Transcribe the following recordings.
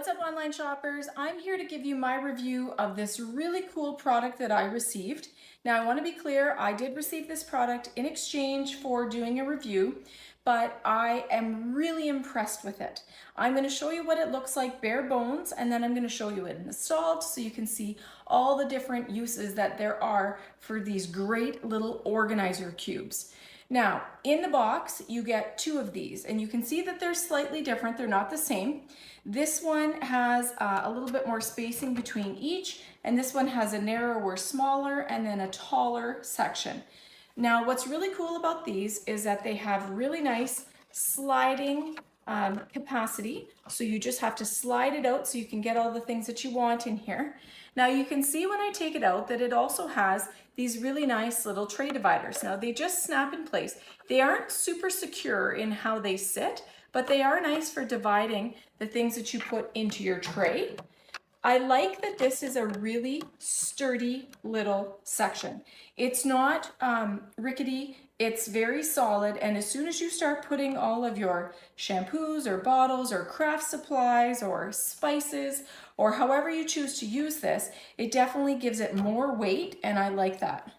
What's up, online shoppers? I'm here to give you my review of this really cool product that I received. Now, I want to be clear, I did receive this product in exchange for doing a review, but I am really impressed with it. I'm going to show you what it looks like bare bones, and then I'm going to show you it installed so you can see all the different uses that there are for these great little organizer cubes. Now, in the box, you get two of these, and you can see that they're slightly different. They're not the same. This one has a little bit more spacing between each, and this one has a narrower, smaller, and then a taller section. Now, what's really cool about these is that they have really nice sliding capacity. So you just have to slide it out so you can get all the things that you want in here. Now you can see when I take it out that it also has these really nice little tray dividers. Now they just snap in place. They aren't super secure in how they sit, but they are nice for dividing the things that you put into your tray. I like that this is a really sturdy little section. It's not rickety, it's very solid, and as soon as you start putting all of your shampoos or bottles or craft supplies or spices or however you choose to use this, it definitely gives it more weight, and I like that.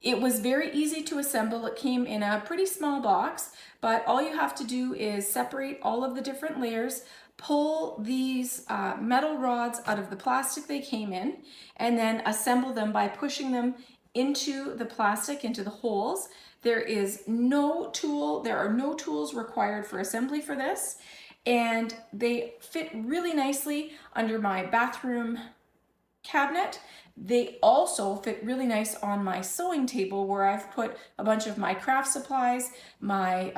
It was very easy to assemble. It came in a pretty small box, but all you have to do is separate all of the different layers, pull these metal rods out of the plastic they came in, and then assemble them by pushing them into the plastic, into the holes. There are no tools required for assembly for this, and they fit really nicely under my bathroom cabinet. They also fit really nice on my sewing table where I've put a bunch of my craft supplies, my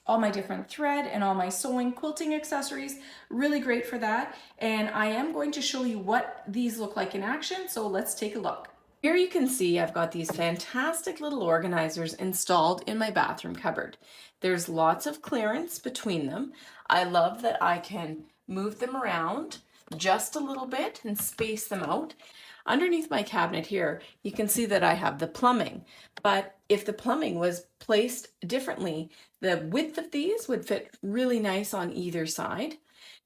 all my different thread and all my sewing quilting accessories. Really great for that. And I am going to show you what these look like in action, so let's take a look. Here you can see I've got these fantastic little organizers installed in my bathroom cupboard. There's lots of clearance between them. I love that I can move them around just a little bit and space them out. Underneath my cabinet here, you can see that I have the plumbing, but if the plumbing was placed differently, the width of these would fit really nice on either side.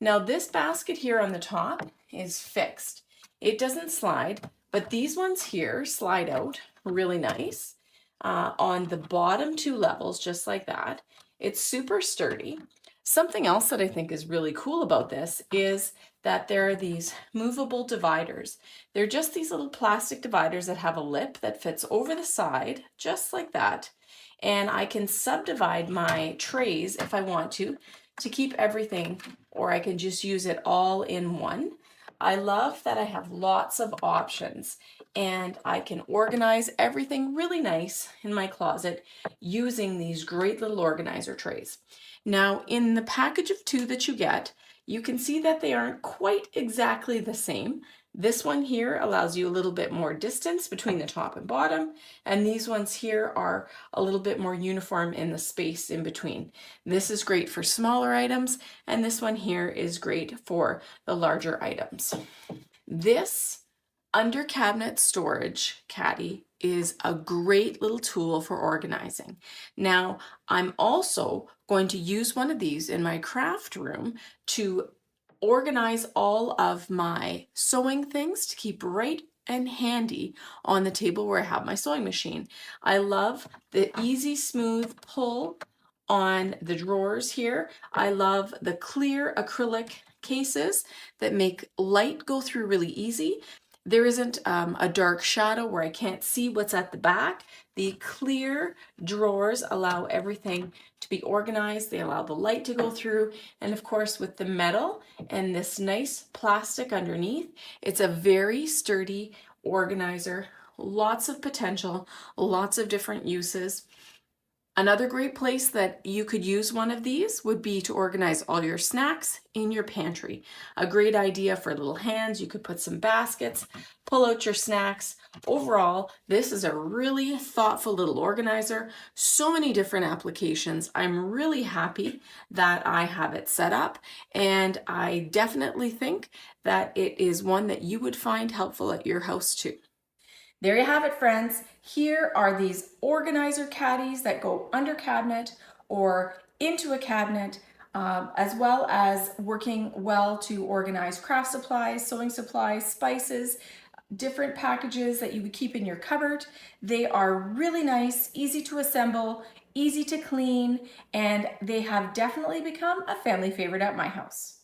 Now this basket here on the top is fixed. It doesn't slide, but these ones here slide out really nice on the bottom two levels, just like that. It's super sturdy. Something else that I think is really cool about this is that there are these movable dividers. They're just these little plastic dividers that have a lip that fits over the side, just like that. And I can subdivide my trays if I want to keep everything, or I can just use it all in one. I love that I have lots of options and I can organize everything really nice in my closet using these great little organizer trays. Now, in the package of two that you get, you can see that they aren't quite exactly the same. This one here allows you a little bit more distance between the top and bottom, and these ones here are a little bit more uniform in the space in between. This is great for smaller items, and this one here is great for the larger items. This under cabinet storage caddy is a great little tool for organizing. Now, I'm also going to use one of these in my craft room to organize all of my sewing things to keep right and handy on the table where I have my sewing machine. I love the easy, smooth pull on the drawers here. I love the clear acrylic cases that make light go through really easy. There isn't a dark shadow where I can't see what's at the back. The clear drawers allow everything to be organized. They allow the light to go through. And of course, with the metal and this nice plastic underneath, it's a very sturdy organizer. Lots of potential, lots of different uses. Another great place that you could use one of these would be to organize all your snacks in your pantry. A great idea for little hands. You could put some baskets, pull out your snacks. Overall, this is a really thoughtful little organizer. So many different applications. I'm really happy that I have it set up, and I definitely think that it is one that you would find helpful at your house too. There you have it, friends. Here are these organizer caddies that go under cabinet or into a cabinet. as well as working well to organize craft supplies, sewing supplies, spices, different packages that you would keep in your cupboard. They are really nice, easy to assemble, easy to clean, and they have definitely become a family favorite at my house.